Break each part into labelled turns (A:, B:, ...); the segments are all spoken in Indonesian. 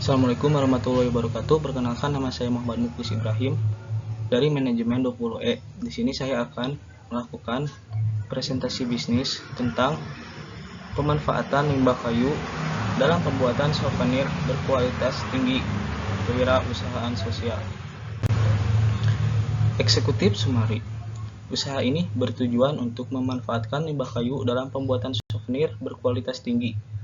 A: Assalamualaikum warahmatullahi wabarakatuh. Perkenalkan, nama saya Muhammad Muklis Ibrahim dari manajemen 20E. Di sini saya akan melakukan presentasi bisnis tentang pemanfaatan limbah kayu dalam pembuatan souvenir berkualitas tinggi kewirausahaan sosial. Eksekutif Sumari. Usaha ini bertujuan untuk memanfaatkan limbah kayu dalam pembuatan souvenir berkualitas tinggi.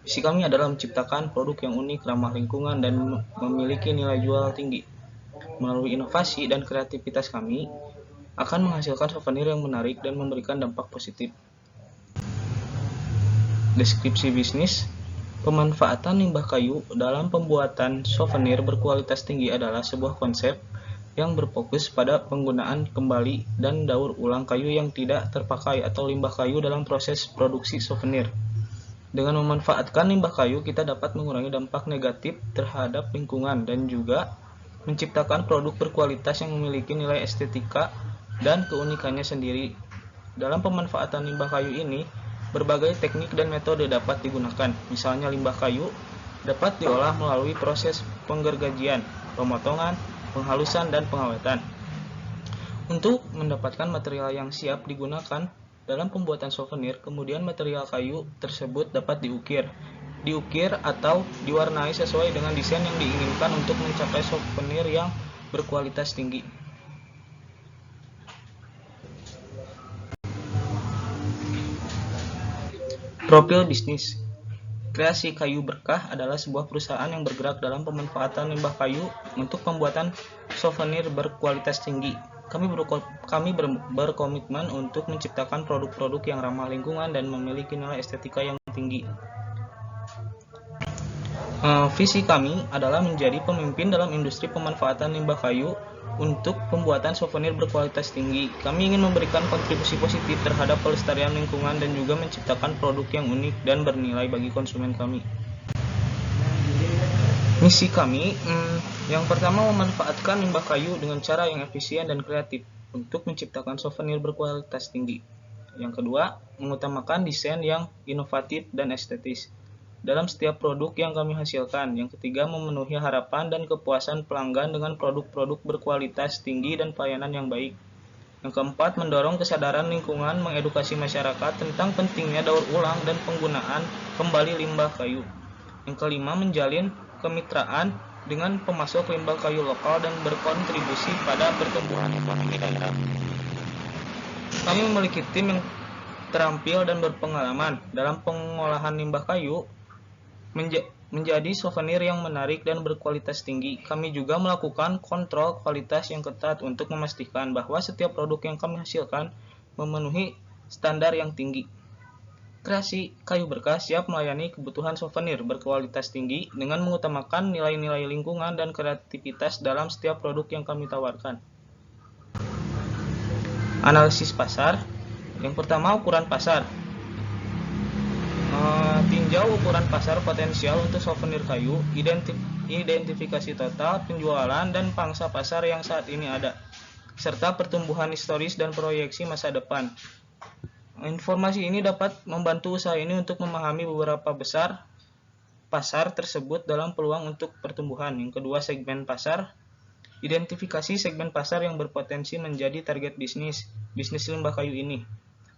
A: Visi kami adalah menciptakan produk yang unik, ramah lingkungan, dan memiliki nilai jual tinggi. Melalui inovasi dan kreativitas kami akan menghasilkan souvenir yang menarik dan memberikan dampak positif. Deskripsi bisnis. Pemanfaatan limbah kayu dalam pembuatan souvenir berkualitas tinggi adalah sebuah konsep yang berfokus pada penggunaan kembali dan daur ulang kayu yang tidak terpakai atau limbah kayu dalam proses produksi souvenir. Dengan memanfaatkan limbah kayu, kita dapat mengurangi dampak negatif terhadap lingkungan dan juga menciptakan produk berkualitas yang memiliki nilai estetika dan keunikannya sendiri. Dalam pemanfaatan limbah kayu ini, berbagai teknik dan metode dapat digunakan. Misalnya, limbah kayu dapat diolah melalui proses penggergajian, pemotongan, penghalusan, dan pengawetan. Untuk mendapatkan material yang siap digunakan dalam pembuatan souvenir, kemudian material kayu tersebut dapat diukir atau diwarnai sesuai dengan desain yang diinginkan untuk mencapai souvenir yang berkualitas tinggi. Profil bisnis. Kreasi Kayu Berkah adalah sebuah perusahaan yang bergerak dalam pemanfaatan limbah kayu untuk pembuatan souvenir berkualitas tinggi. Kami berkomitmen untuk menciptakan produk-produk yang ramah lingkungan dan memiliki nilai estetika yang tinggi. Visi kami adalah menjadi pemimpin dalam industri pemanfaatan limbah kayu untuk pembuatan souvenir berkualitas tinggi. Kami ingin memberikan kontribusi positif terhadap pelestarian lingkungan dan juga menciptakan produk yang unik dan bernilai bagi konsumen kami. Misi kami, yang pertama, memanfaatkan limbah kayu dengan cara yang efisien dan kreatif untuk menciptakan souvenir berkualitas tinggi. Yang kedua, mengutamakan desain yang inovatif dan estetis dalam setiap produk yang kami hasilkan. Yang ketiga, memenuhi harapan dan kepuasan pelanggan dengan produk-produk berkualitas tinggi dan pelayanan yang baik. Yang keempat, mendorong kesadaran lingkungan, mengedukasi masyarakat tentang pentingnya daur ulang dan penggunaan kembali limbah kayu. Yang kelima, menjalin kemitraan dengan pemasok limbah kayu lokal dan berkontribusi pada pertumbuhan ekonomi daerah. Kami memiliki tim yang terampil dan berpengalaman dalam pengolahan limbah kayu menjadi souvenir yang menarik dan berkualitas tinggi. Kami juga melakukan kontrol kualitas yang ketat untuk memastikan bahwa setiap produk yang kami hasilkan memenuhi standar yang tinggi. Kreasi Kayu Berkah siap melayani kebutuhan souvenir berkualitas tinggi dengan mengutamakan nilai-nilai lingkungan dan kreativitas dalam setiap produk yang kami tawarkan. Analisis pasar. Yang pertama, ukuran pasar. Tinjau ukuran pasar potensial untuk souvenir kayu, identifikasi total penjualan dan pangsa pasar yang saat ini ada, serta pertumbuhan historis dan proyeksi masa depan. Informasi ini dapat membantu usaha ini untuk memahami beberapa besar pasar tersebut dalam peluang untuk pertumbuhan. Yang kedua, segmen pasar. Identifikasi segmen pasar yang berpotensi menjadi target bisnis limbah kayu ini.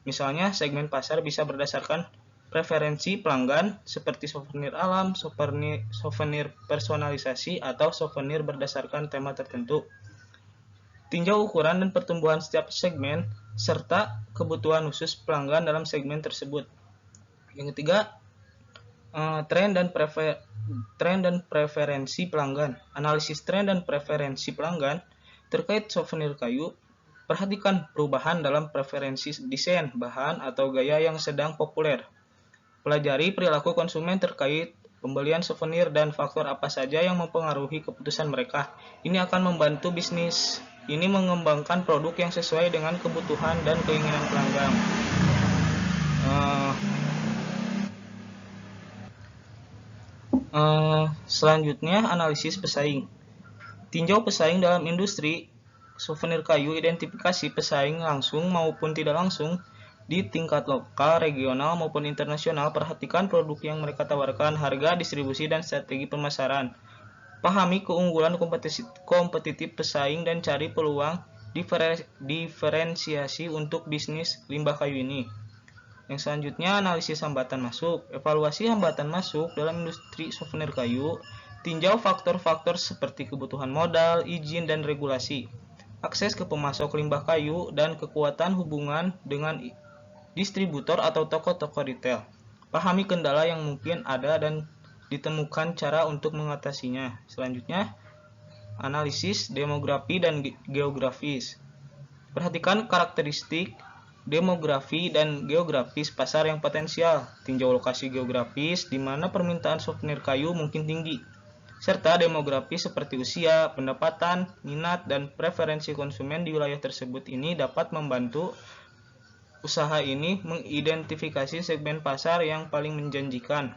A: Misalnya, segmen pasar bisa berdasarkan preferensi pelanggan seperti souvenir alam, souvenir personalisasi, atau souvenir berdasarkan tema tertentu. Tinjau ukuran dan pertumbuhan setiap segmen serta kebutuhan khusus pelanggan dalam segmen tersebut. Yang ketiga, tren dan preferensi pelanggan. Analisis tren dan preferensi pelanggan terkait souvenir kayu. Perhatikan perubahan dalam preferensi desain, bahan, atau gaya yang sedang populer. Pelajari perilaku konsumen terkait pembelian souvenir dan faktor apa saja yang mempengaruhi keputusan mereka. Ini akan membantu bisnis ini mengembangkan produk yang sesuai dengan kebutuhan dan keinginan pelanggan. Selanjutnya, analisis pesaing. Tinjau pesaing dalam industri souvenir kayu, identifikasi pesaing langsung maupun tidak langsung di tingkat lokal, regional, maupun internasional. Perhatikan produk yang mereka tawarkan, harga, distribusi, dan strategi pemasaran. Pahami keunggulan kompetitif pesaing dan cari peluang diferensiasi untuk bisnis limbah kayu ini. Yang selanjutnya, analisis hambatan masuk. Evaluasi hambatan masuk dalam industri souvenir kayu. Tinjau faktor-faktor seperti kebutuhan modal, izin, dan regulasi, akses ke pemasok limbah kayu, dan kekuatan hubungan dengan distributor atau toko-toko retail. Pahami kendala yang mungkin ada dan ditemukan cara untuk mengatasinya. Selanjutnya, analisis demografi dan geografis. Perhatikan karakteristik demografi dan geografis pasar yang potensial. Tinjau lokasi geografis di mana permintaan souvenir kayu mungkin tinggi, serta demografi seperti usia, pendapatan, minat, dan preferensi konsumen di wilayah tersebut. Ini dapat membantu usaha ini mengidentifikasi segmen pasar yang paling menjanjikan.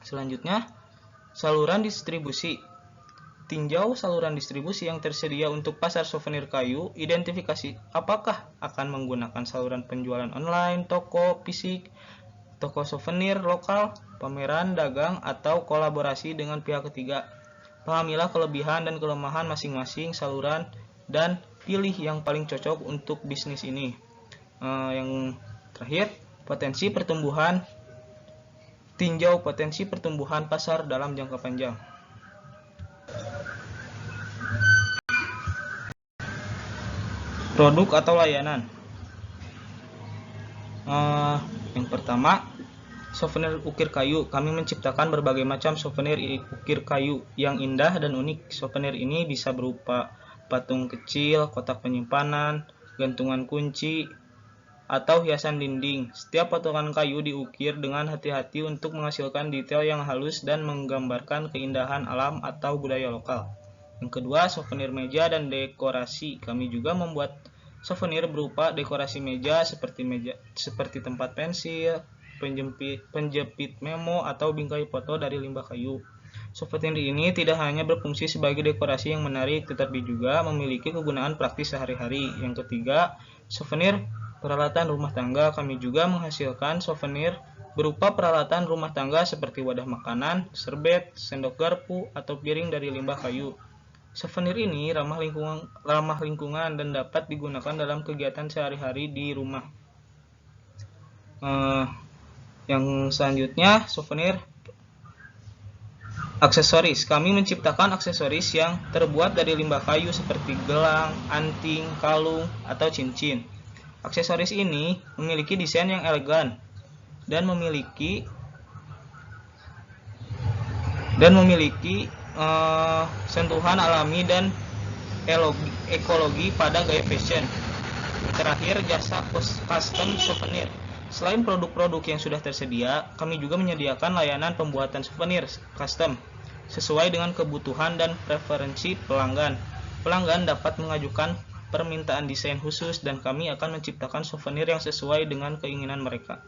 A: Selanjutnya, saluran distribusi. Tinjau saluran distribusi yang tersedia untuk pasar souvenir kayu. Identifikasi apakah akan menggunakan saluran penjualan online, toko fisik, toko souvenir lokal, pameran dagang, atau kolaborasi dengan pihak ketiga. Pahamilah kelebihan dan kelemahan masing-masing saluran dan pilih yang paling cocok untuk bisnis ini. Yang terakhir, potensi pertumbuhan. Tinjau potensi pertumbuhan pasar dalam jangka panjang. Produk atau layanan. Yang pertama, souvenir ukir kayu. Kami menciptakan berbagai macam souvenir ukir kayu yang indah dan unik. Souvenir ini bisa berupa patung kecil, kotak penyimpanan, gantungan kunci, atau hiasan dinding. Setiap potongan kayu diukir dengan hati-hati untuk menghasilkan detail yang halus dan menggambarkan keindahan alam atau budaya lokal. Yang kedua, souvenir meja dan dekorasi. Kami juga membuat souvenir berupa dekorasi meja seperti tempat pensil, penjepit memo, atau bingkai foto dari limbah kayu. Souvenir ini tidak hanya berfungsi sebagai dekorasi yang menarik, tetapi juga memiliki kegunaan praktis sehari-hari. Yang ketiga, souvenir peralatan rumah tangga. Kami juga menghasilkan souvenir berupa peralatan rumah tangga seperti wadah makanan, serbet, sendok garpu, atau piring dari limbah kayu. Souvenir ini ramah lingkungan dan dapat digunakan dalam kegiatan sehari-hari di rumah. Yang selanjutnya, souvenir aksesoris. Kami menciptakan aksesoris yang terbuat dari limbah kayu seperti gelang, anting, kalung, atau cincin. Aksesoris ini memiliki desain yang elegan dan memiliki sentuhan alami dan ekologi pada gaya fashion. Terakhir, jasa custom souvenir. Selain produk-produk yang sudah tersedia, kami juga menyediakan layanan pembuatan souvenir custom sesuai dengan kebutuhan dan preferensi pelanggan. Pelanggan dapat mengajukan permintaan desain khusus dan kami akan menciptakan souvenir yang sesuai dengan keinginan mereka.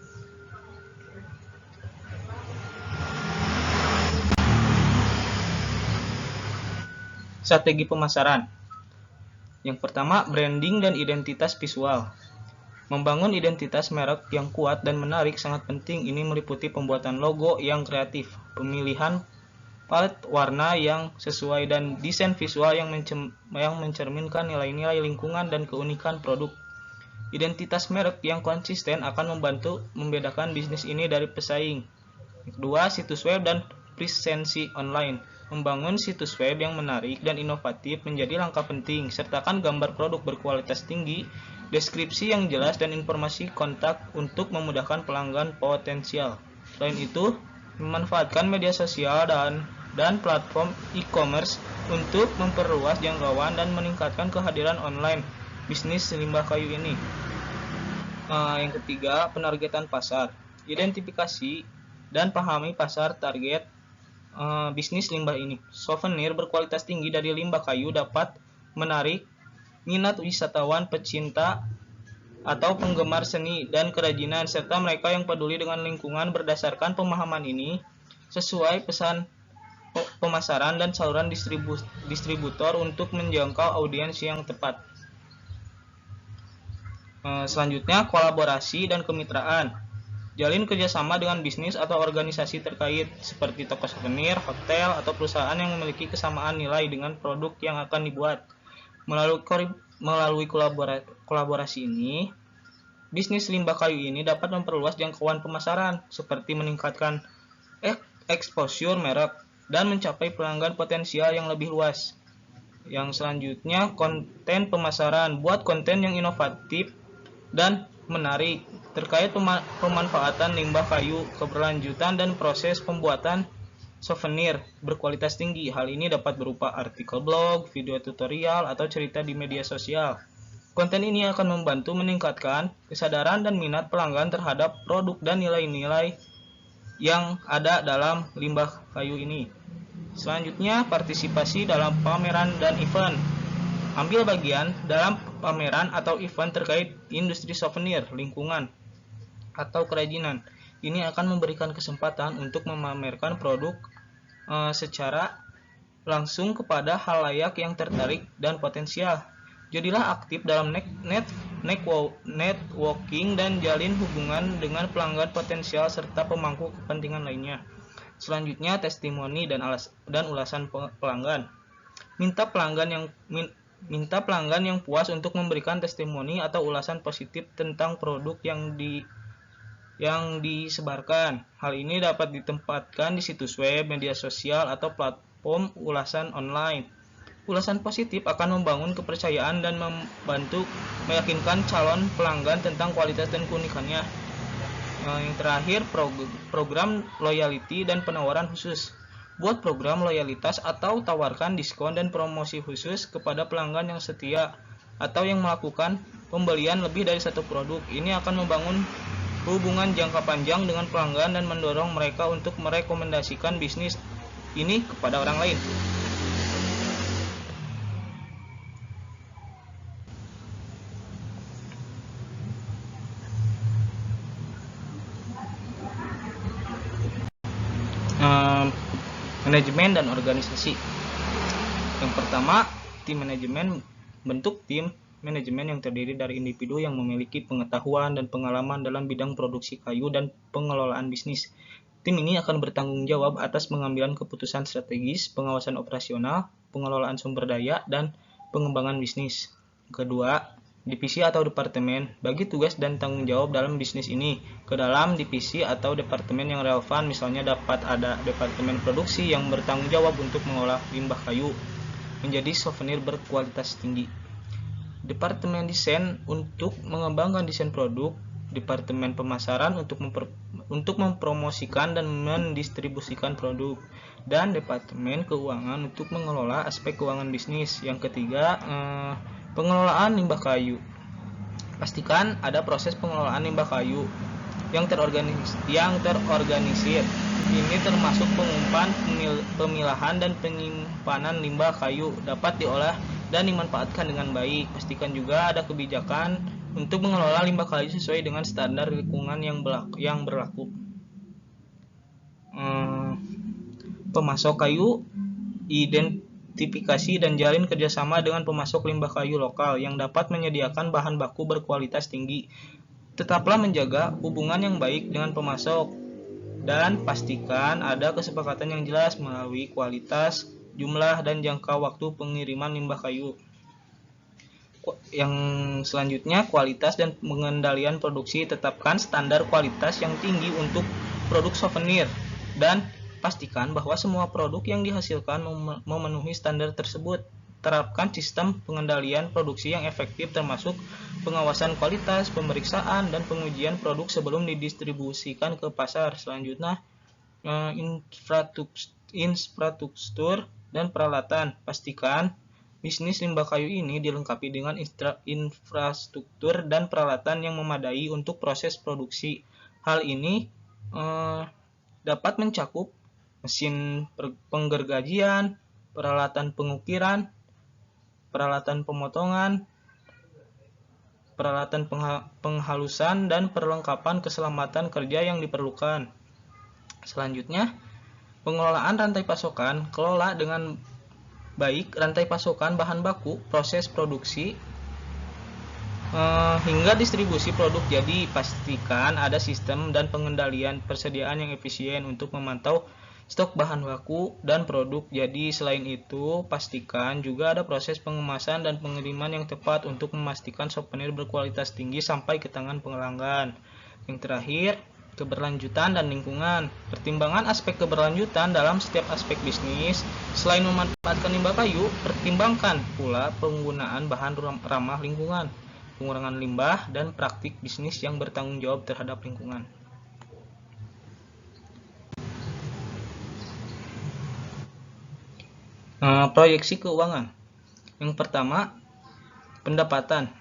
A: Strategi pemasaran. Yang pertama, branding dan identitas visual. Membangun identitas merek yang kuat dan menarik sangat penting. Ini meliputi pembuatan logo yang kreatif, pemilihan palet warna yang sesuai, dan desain visual yang mencerminkan nilai-nilai lingkungan dan keunikan produk. Identitas merek yang konsisten akan membantu membedakan bisnis ini dari pesaing. Kedua, situs web dan presensi online. Membangun situs web yang menarik dan inovatif menjadi langkah penting. Sertakan gambar produk berkualitas tinggi, deskripsi yang jelas, dan informasi kontak untuk memudahkan pelanggan potensial. Selain itu, memanfaatkan media sosial dan platform e-commerce untuk memperluas jangkauan dan meningkatkan kehadiran online bisnis limbah kayu ini. Yang ketiga, penargetan pasar. Identifikasi dan pahami pasar target bisnis limbah ini. Souvenir berkualitas tinggi dari limbah kayu dapat menarik minat wisatawan, pecinta, atau penggemar seni dan kerajinan, serta mereka yang peduli dengan lingkungan. Berdasarkan pemahaman ini, sesuai pesan pemasaran dan saluran distributor untuk menjangkau audiens yang tepat. Selanjutnya, kolaborasi dan kemitraan. Jalin kerjasama dengan bisnis atau organisasi terkait seperti toko souvenir, hotel, atau perusahaan yang memiliki kesamaan nilai dengan produk yang akan dibuat. Melalui kolaborasi ini, bisnis limbah kayu ini dapat memperluas jangkauan pemasaran, seperti meningkatkan exposure merek dan mencapai pelanggan potensial yang lebih luas. Yang selanjutnya, konten pemasaran. Buat konten yang inovatif dan menarik terkait pemanfaatan limbah kayu, keberlanjutan, dan proses pembuatan souvenir berkualitas tinggi. Hal ini dapat berupa artikel blog, video tutorial, atau cerita di media sosial. Konten ini akan membantu meningkatkan kesadaran dan minat pelanggan terhadap produk dan nilai-nilai yang ada dalam limbah kayu ini. Selanjutnya, partisipasi dalam pameran dan event. Ambil bagian dalam pameran atau event terkait industri souvenir, lingkungan, atau kerajinan. Ini akan memberikan kesempatan untuk memamerkan produk secara langsung kepada halayak yang tertarik dan potensial. Jadilah aktif dalam networking dan jalin hubungan dengan pelanggan potensial serta pemangku kepentingan lainnya. Selanjutnya, testimoni dan ulasan pelanggan. Minta pelanggan yang puas untuk memberikan testimoni atau ulasan positif tentang produk yang disebarkan. Hal ini dapat ditempatkan di situs web, media sosial, atau platform ulasan online. Ulasan positif akan membangun kepercayaan dan membantu meyakinkan calon pelanggan tentang kualitas dan keunikannya. Yang terakhir, program loyalty dan penawaran khusus. Buat program loyalitas atau tawarkan diskon dan promosi khusus kepada pelanggan yang setia atau yang melakukan pembelian lebih dari satu produk. Ini akan membangun hubungan jangka panjang dengan pelanggan dan mendorong mereka untuk merekomendasikan bisnis ini kepada orang lain. Manajemen dan organisasi. Yang pertama, tim manajemen. Bentuk tim manajemen yang terdiri dari individu yang memiliki pengetahuan dan pengalaman dalam bidang produksi kayu dan pengelolaan bisnis. Tim ini akan bertanggung jawab atas pengambilan keputusan strategis, pengawasan operasional, pengelolaan sumber daya, dan pengembangan bisnis. Kedua, divisi atau departemen. Bagi tugas dan tanggung jawab dalam bisnis ini ke dalam divisi atau departemen yang relevan. Misalnya dapat ada departemen produksi yang bertanggung jawab untuk mengolah limbah kayu menjadi souvenir berkualitas tinggi. Departemen desain untuk mengembangkan desain produk. Departemen pemasaran untuk mempromosikan dan mendistribusikan produk. Dan departemen keuangan untuk mengelola aspek keuangan bisnis. Yang ketiga, pengelolaan limbah kayu. Pastikan ada proses pengelolaan limbah kayu yang terorganisir. Ini termasuk pengumpulan, pemilahan, dan penyimpanan limbah kayu dapat diolah dan dimanfaatkan dengan baik. Pastikan juga ada kebijakan untuk mengelola limbah kayu sesuai dengan standar lingkungan yang berlaku. Pemasok kayu, identifikasi dan jalin kerjasama dengan pemasok limbah kayu lokal yang dapat menyediakan bahan baku berkualitas tinggi. Tetaplah menjaga hubungan yang baik dengan pemasok dan pastikan ada kesepakatan yang jelas melalui kualitas, jumlah, dan jangka waktu pengiriman limbah kayu. Yang selanjutnya, kualitas dan pengendalian produksi. Tetapkan standar kualitas yang tinggi untuk produk souvenir dan pastikan bahwa semua produk yang dihasilkan memenuhi standar tersebut. Terapkan sistem pengendalian produksi yang efektif termasuk pengawasan kualitas, pemeriksaan, dan pengujian produk sebelum didistribusikan ke pasar. Selanjutnya, infrastruktur dan peralatan. Pastikan bisnis limbah kayu ini dilengkapi dengan infrastruktur dan peralatan yang memadai untuk proses produksi. Hal ini dapat mencakup mesin penggergajian, peralatan pengukiran, peralatan pemotongan, peralatan penghalusan, dan perlengkapan keselamatan kerja yang diperlukan. Selanjutnya, pengelolaan rantai pasokan. Kelola dengan baik rantai pasokan bahan baku, proses produksi, hingga distribusi produk. Jadi pastikan ada sistem dan pengendalian persediaan yang efisien untuk memantau stok bahan baku dan produk. Jadi selain itu, pastikan juga ada proses pengemasan dan pengiriman yang tepat untuk memastikan souvenir berkualitas tinggi sampai ke tangan pelanggan. Yang terakhir, keberlanjutan dan lingkungan. Pertimbangan aspek keberlanjutan dalam setiap aspek bisnis. Selain memanfaatkan limbah kayu, pertimbangkan pula penggunaan bahan ramah lingkungan, pengurangan limbah, dan praktik bisnis yang bertanggung jawab terhadap lingkungan. Proyeksi keuangan. Yang pertama, pendapatan.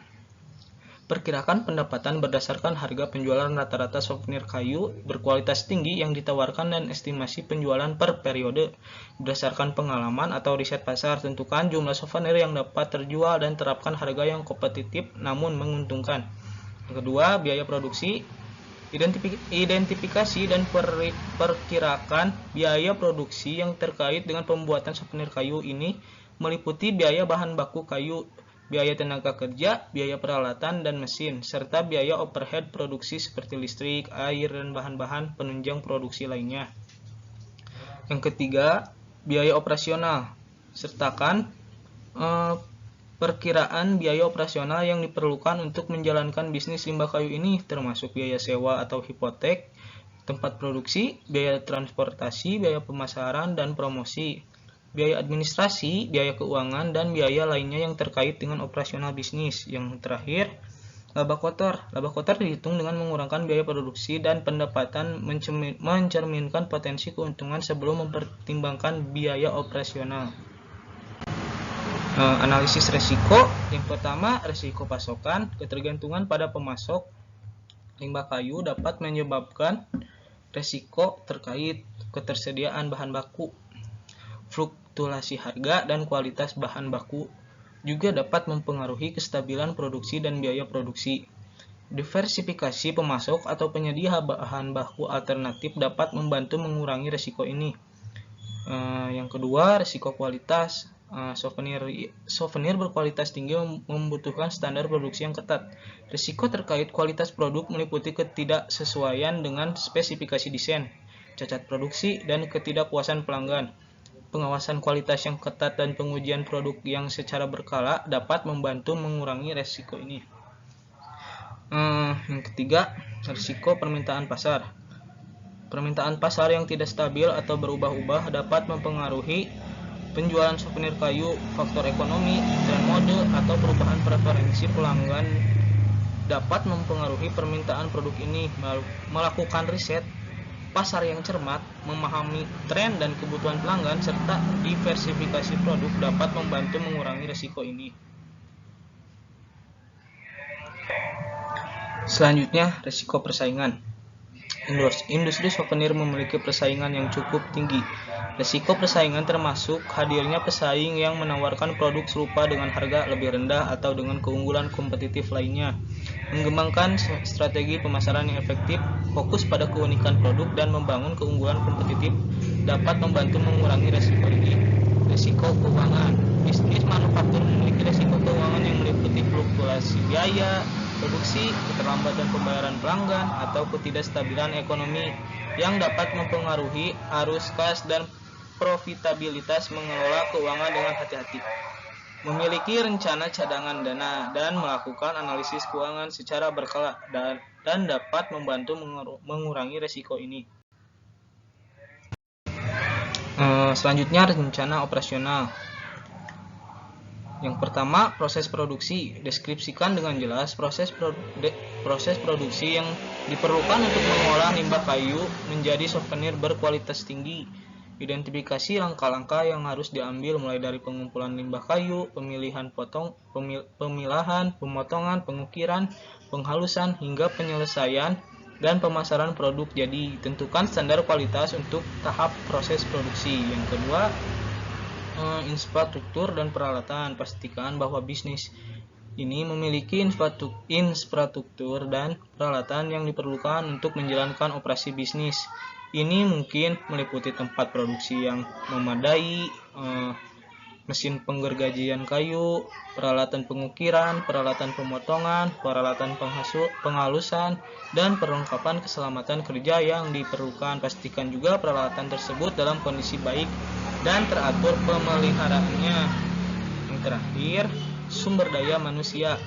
A: Perkirakan pendapatan berdasarkan harga penjualan rata-rata souvenir kayu berkualitas tinggi yang ditawarkan dan estimasi penjualan per periode. Berdasarkan pengalaman atau riset pasar, tentukan jumlah souvenir yang dapat terjual dan terapkan harga yang kompetitif namun menguntungkan. Yang kedua, biaya produksi. Identifikasi dan perkirakan biaya produksi yang terkait dengan pembuatan souvenir kayu. Ini meliputi biaya bahan baku kayu, biaya tenaga kerja, biaya peralatan dan mesin, serta biaya overhead produksi seperti listrik, air, dan bahan-bahan penunjang produksi lainnya. Yang ketiga, biaya operasional. Sertakan perkiraan biaya operasional yang diperlukan untuk menjalankan bisnis limbah kayu ini, termasuk biaya sewa atau hipotek tempat produksi, biaya transportasi, biaya pemasaran dan promosi, biaya administrasi, biaya keuangan, dan biaya lainnya yang terkait dengan operasional bisnis. Yang terakhir, laba kotor. Laba kotor dihitung dengan mengurangkan biaya produksi dan pendapatan, mencerminkan potensi keuntungan sebelum mempertimbangkan biaya operasional. Analisis resiko. Yang pertama, resiko pasokan. Ketergantungan pada pemasok limbah kayu dapat menyebabkan resiko terkait ketersediaan bahan baku. Fluktuasi harga dan kualitas bahan baku juga dapat mempengaruhi kestabilan produksi dan biaya produksi. Diversifikasi pemasok atau penyedia bahan baku alternatif dapat membantu mengurangi resiko ini. Yang kedua, resiko kualitas. Souvenir berkualitas tinggi membutuhkan standar produksi yang ketat. Risiko terkait kualitas produk meliputi ketidaksesuaian dengan spesifikasi desain, cacat produksi, dan ketidakpuasan pelanggan. Pengawasan kualitas yang ketat dan pengujian produk yang secara berkala dapat membantu mengurangi risiko ini. Yang ketiga, risiko permintaan pasar. Permintaan pasar yang tidak stabil atau berubah-ubah dapat mempengaruhi penjualan souvenir kayu. Faktor ekonomi, tren mode, atau perubahan preferensi pelanggan dapat mempengaruhi permintaan produk ini. Melakukan riset pasar yang cermat, memahami tren dan kebutuhan pelanggan, serta diversifikasi produk dapat membantu mengurangi risiko ini. Selanjutnya, risiko persaingan. Industri souvenir memiliki persaingan yang cukup tinggi. Risiko persaingan termasuk hadirnya pesaing yang menawarkan produk serupa dengan harga lebih rendah atau dengan keunggulan kompetitif lainnya. Mengembangkan strategi pemasaran yang efektif, fokus pada keunikan produk, dan membangun keunggulan kompetitif dapat membantu mengurangi risiko ini. Risiko keuangan. Bisnis manufaktur memiliki risiko keuangan yang meliputi fluktuasi biaya produksi, keterlambatan pembayaran pelanggan, atau ketidakstabilan ekonomi yang dapat mempengaruhi arus kas dan profitabilitas. Mengelola keuangan dengan hati-hati, memiliki rencana cadangan dana, dan melakukan analisis keuangan secara berkala dan dapat membantu mengurangi risiko ini. Selanjutnya, rencana operasional. Yang pertama, proses produksi. Deskripsikan dengan jelas proses produksi yang diperlukan untuk mengolah limbah kayu menjadi souvenir berkualitas tinggi. Identifikasi langkah-langkah yang harus diambil mulai dari pengumpulan limbah kayu, pemilahan, pemotongan, pengukiran, penghalusan, hingga penyelesaian dan pemasaran produk. Jadi, tentukan standar kualitas untuk tahap proses produksi. Yang kedua, infrastruktur dan peralatan. Pastikan bahwa bisnis ini memiliki infrastruktur dan peralatan yang diperlukan untuk menjalankan operasi bisnis. Ini mungkin meliputi tempat produksi yang memadai, mesin penggergajian kayu, peralatan pengukiran, peralatan pemotongan, peralatan penghalusan, dan perlengkapan keselamatan kerja yang diperlukan. Pastikan juga peralatan tersebut dalam kondisi baik dan teratur pemeliharaannya. Yang terakhir, sumber daya manusia.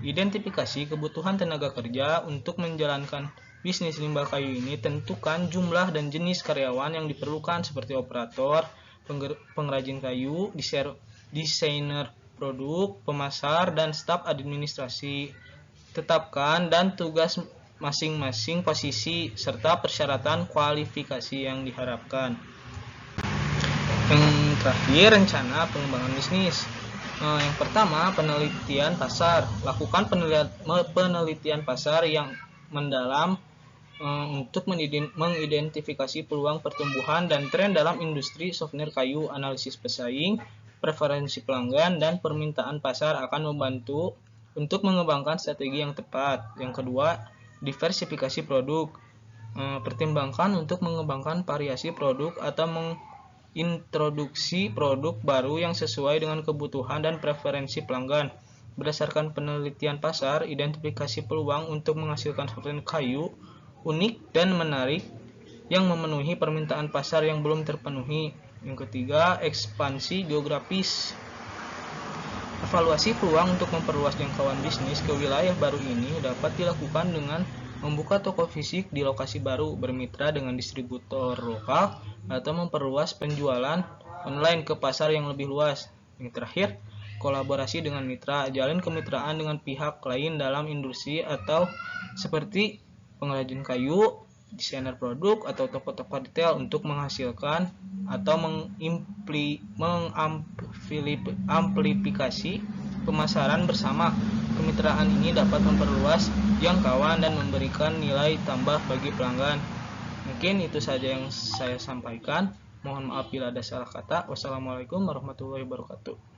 A: Identifikasi kebutuhan tenaga kerja untuk menjalankan bisnis limbah kayu ini. Tentukan jumlah dan jenis karyawan yang diperlukan seperti operator, pengrajin kayu, desainer produk, pemasar, dan staf administrasi. Tetapkan dan tugas masing-masing posisi serta persyaratan kualifikasi yang diharapkan. Yang terakhir, rencana pengembangan bisnis. Yang pertama, penelitian pasar. Lakukan penelitian pasar yang mendalam untuk mengidentifikasi peluang pertumbuhan dan tren dalam industri souvenir kayu. Analisis pesaing, preferensi pelanggan, dan permintaan pasar akan membantu untuk mengembangkan strategi yang tepat. Yang kedua, diversifikasi produk. Pertimbangkan untuk mengembangkan variasi produk atau mengintroduksi produk baru yang sesuai dengan kebutuhan dan preferensi pelanggan. Berdasarkan penelitian pasar, identifikasi peluang untuk menghasilkan souvenir kayu unik dan menarik yang memenuhi permintaan pasar yang belum terpenuhi. Yang ketiga, ekspansi geografis. Evaluasi peluang untuk memperluas jangkauan bisnis ke wilayah baru ini dapat dilakukan dengan membuka toko fisik di lokasi baru, bermitra dengan distributor lokal, atau memperluas penjualan online ke pasar yang lebih luas. Yang terakhir, kolaborasi dengan mitra. Jalin kemitraan dengan pihak lain dalam industri atau seperti pengrajin kayu, desainer produk, atau toko-toko detail untuk menghasilkan atau mengamplifikasi pemasaran bersama. Kemitraan ini dapat memperluas jangkauan dan memberikan nilai tambah bagi pelanggan. Mungkin itu saja yang saya sampaikan. Mohon maaf bila ada salah kata. Wassalamualaikum warahmatullahi wabarakatuh.